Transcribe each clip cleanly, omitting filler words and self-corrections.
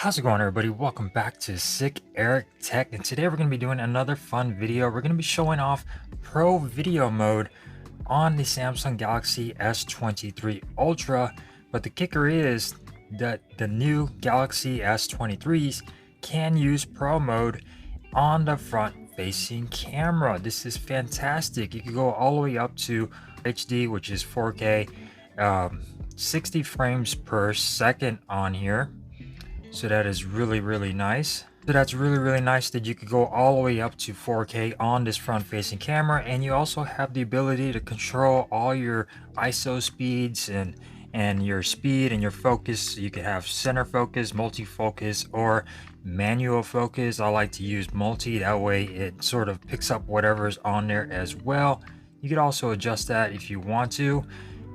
How's it going, everybody? Welcome back to Sick Eric Tech, and today we're going to be doing another fun video. We're going to be showing off Pro Video Mode on the Samsung Galaxy S23 Ultra, but the kicker is that the new Galaxy S23s can use Pro Mode on the front-facing camera. This is fantastic. You can go all the way up to HD, which is 4K, 60 frames per second on here. So that is really nice. So that's really nice that you could go all the way up to 4K on this front facing camera, and you also have the ability to control all your ISO speeds and your speed and your focus. You could have center focus, multi-focus, or manual focus. I like to use multi, that way it sort of picks up whatever's on there as well. You could also adjust that if you want to.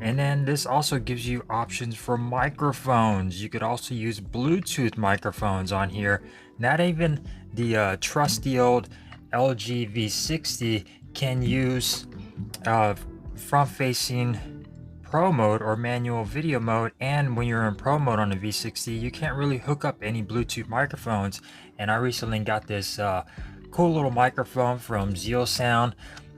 And then this also gives you options for microphones. You could also use Bluetooth microphones on here. Not even the trusty old LG V60 can use front-facing Pro mode or manual video mode. And when you're in Pro mode on the V60, you can't really hook up any Bluetooth microphones. And I recently got this cool little microphone from ZEALSOUND,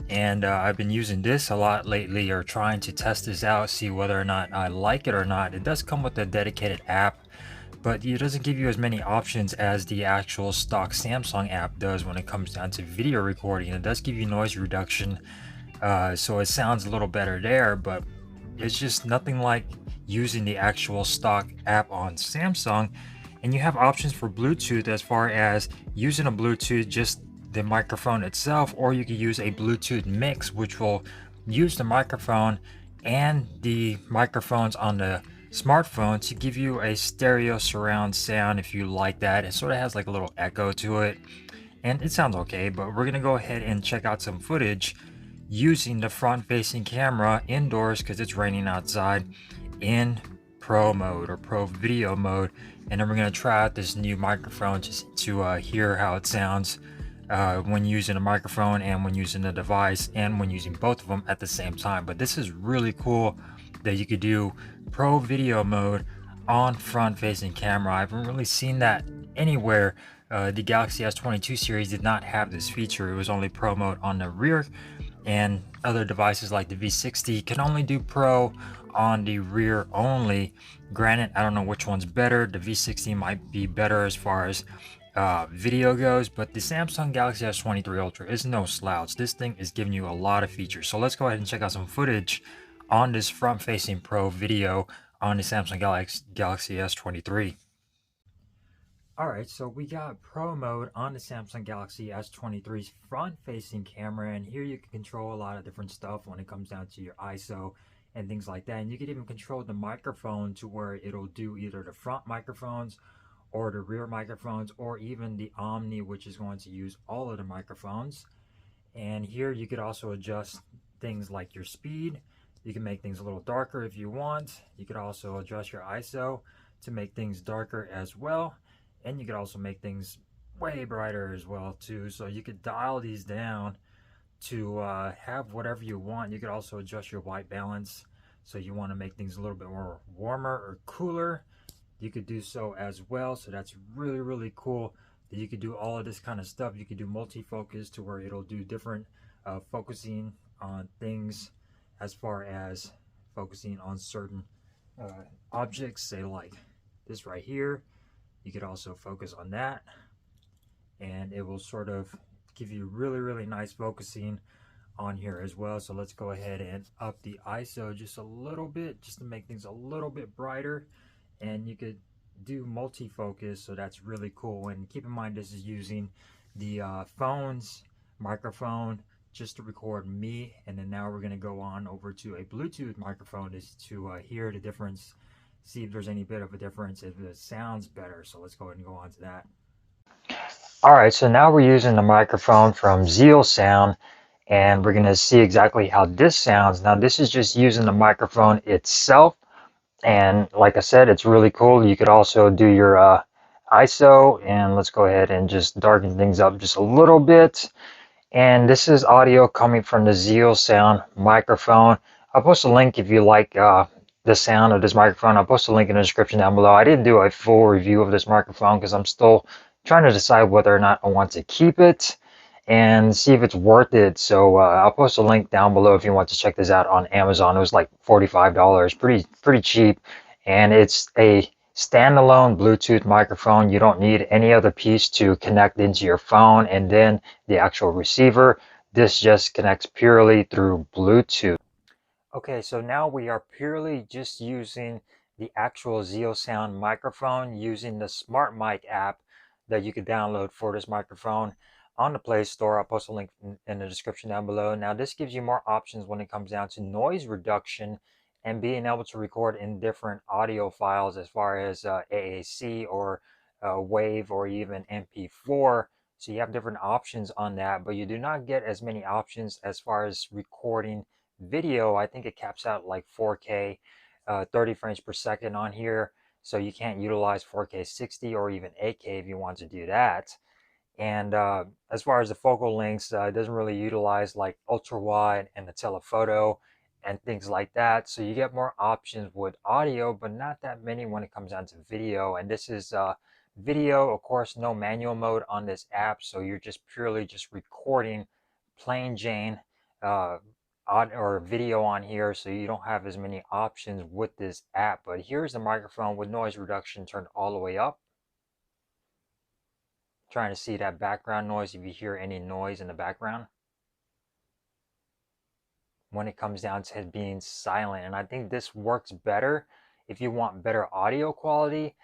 and I've been using this a lot lately, or trying to test this out, see whether or not I like it or not. It does come with a dedicated app, but it doesn't give you as many options as the actual stock Samsung app does when it comes down to video recording. It does give you noise reduction, so it sounds a little better there, but it's just nothing like using the actual stock app on Samsung. And you have options for Bluetooth as far as using a Bluetooth, just the microphone itself, or you could use a Bluetooth mix, which will use the microphone and the microphones on the smartphone to give you a stereo surround sound if you like that. It sort of has like a little echo to it, and it sounds okay. But we're gonna go ahead and check out some footage using the front facing camera indoors, because it's raining outside, in Pro mode or Pro Video mode. And then we're going to try out this new microphone just to hear how it sounds when using a microphone and when using the device and when using both of them at the same time. But this is really cool that you could do Pro Video mode on front facing camera. I haven't really seen that anywhere. The Galaxy S22 series did not have this feature. It was only Pro mode on the rear, and other devices like the V60 can only do Pro on the rear only. Granted, I don't know which one's better. The V60 might be better as far as video goes, but the Samsung Galaxy S23 Ultra is no slouch. This thing is giving you a lot of features. So let's go ahead and check out some footage on this front-facing Pro video on the Samsung Galaxy S23. Alright, so we got Pro mode on the Samsung Galaxy S23's front-facing camera, and here you can control a lot of different stuff when it comes down to your ISO and things like that. And you can even control the microphone to where it'll do either the front microphones or the rear microphones, or even the Omni, which is going to use all of the microphones. And here you could also adjust things like your speed. You can make things a little darker if you want. You could also adjust your ISO to make things darker as well. And you could also make things way brighter as well too. So you could dial these down to have whatever you want. You could also adjust your white balance, so you want to make things a little bit more warmer or cooler, you could do so as well. So that's really cool that you could do all of this kind of stuff. You could do multi-focus to where it'll do different focusing on things, as far as focusing on certain objects, say like this right here. You could also focus on that, and it will sort of give you really nice focusing on here as well. So let's go ahead and up the ISO just a little bit, just to make things a little bit brighter. And you could do multi-focus, so that's really cool. And keep in mind, this is using the phone's microphone just to record me, and then now we're going to go on over to a Bluetooth microphone to hear the difference, see if there's any bit of a difference, if it sounds better. So let's go ahead and go on to that. Alright, so now we're using the microphone from ZEALSOUND, and we're going to see exactly how this sounds. Now this is just using the microphone itself, and like I said, it's really cool. You could also do your ISO, and let's go ahead and just darken things up just a little bit. And this is audio coming from the ZEALSOUND microphone. I'll post a link if you like the sound of this microphone. I'll post a link in the description down below. I didn't do a full review of this microphone because I'm still trying to decide whether or not I want to keep it and see if it's worth it. So I'll post a link down below if you want to check this out on Amazon. It was like $45, pretty cheap, and it's a standalone Bluetooth microphone. You don't need any other piece to connect into your phone and then the actual receiver. This just connects purely through Bluetooth. Okay, so now we are purely just using the actual ZEALSOUND microphone using the SmartMike app that you could download for this microphone on the Play Store. I'll post a link in the description down below. Now, this gives you more options when it comes down to noise reduction and being able to record in different audio files as far as AAC or WAV or even MP4. So you have different options on that, but you do not get as many options as far as recording video. I think it caps out like 4K 30 frames per second on here, so you can't utilize 4K 60 or even 8K if you want to do that. And as far as the focal lengths, it doesn't really utilize like ultra wide and the telephoto and things like that. So you get more options with audio, but not that many when it comes down to video. And this is video, of course, no manual mode on this app. So you're just purely just recording plain Jane or video on here, so you don't have as many options with this app. But here's the microphone with noise reduction turned all the way up. Trying to see that background noise, if you hear any noise in the background when it comes down to it being silent. And I think this works better if you want better audio quality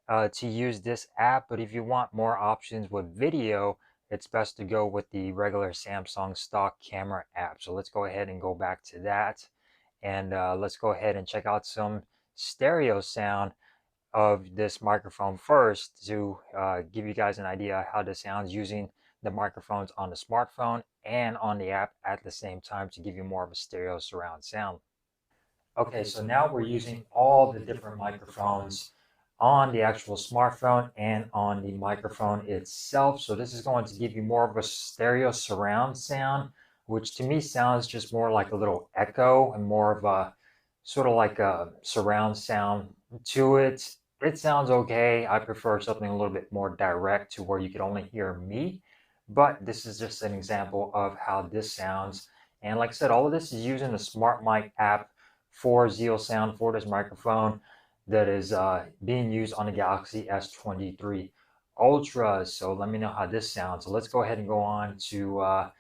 to use this app. But if you want more options with video, it's best to go with the regular Samsung stock camera app. So let's go ahead and go back to that, and let's go ahead and check out some stereo sound of this microphone first to give you guys an idea how this sounds using the microphones on the smartphone and on the app at the same time to give you more of a stereo surround sound. Okay, so now we're using all the different microphones on the actual smartphone and on the microphone itself. So this is going to give you more of a stereo surround sound, which to me sounds just more like a little echo and more of a sort of like a surround sound to it. It sounds okay. I prefer something a little bit more direct to where you could only hear me, but this is just an example of how this sounds. And like I said, all of this is using the SmartMike app for ZEALSOUND for this microphone that is being used on the Galaxy S23 Ultra. So let me know how this sounds. So let's go ahead and go on to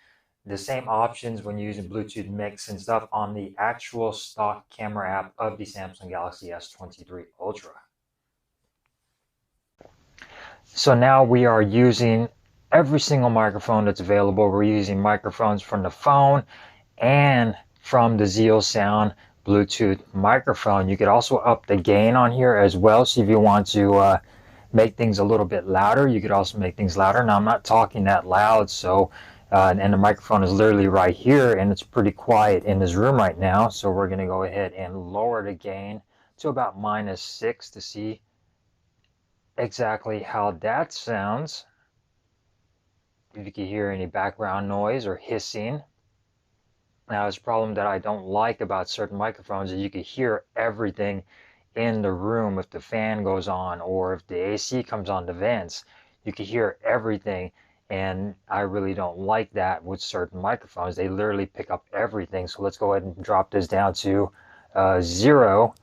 the same options when using Bluetooth mix and stuff on the actual stock camera app of the Samsung Galaxy S23 Ultra. So now we are using every single microphone that's available. We're using microphones from the phone and from the ZEALSOUND Bluetooth microphone. You could also up the gain on here as well. So if you want to make things a little bit louder, you could also make things louder. Now I'm not talking that loud, so and the microphone is literally right here, and it's pretty quiet in this room right now. So we're going to go ahead and lower the gain to about -6 to see exactly how that sounds. If you can hear any background noise or hissing. Now, it's a problem that I don't like about certain microphones is you can hear everything in the room. If the fan goes on or if the AC comes on the vents, you can hear everything, and I really don't like that with certain microphones. They literally pick up everything. So let's go ahead and drop this down to 0.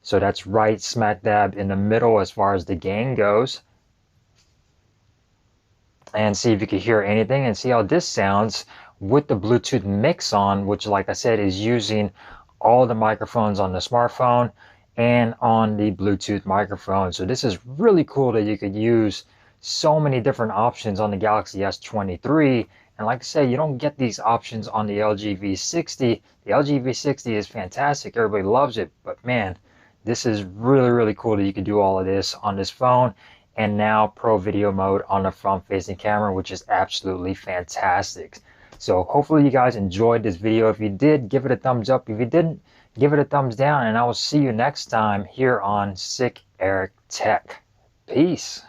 So that's right smack dab in the middle as far as the gain goes. And see if you can hear anything and see how this sounds with the Bluetooth mix on, which, like I said, is using all the microphones on the smartphone and on the Bluetooth microphone. So this is really cool that you could use so many different options on the Galaxy S23. And like I said, you don't get these options on the LG V60. The LG V60 is fantastic. Everybody loves it. But man, this is really cool that you can do all of this on this phone. And now Pro Video mode on the front-facing camera, which is absolutely fantastic. So hopefully you guys enjoyed this video. If you did, give it a thumbs up. If you didn't, give it a thumbs down. And I will see you next time here on Sick Eric Tech. Peace.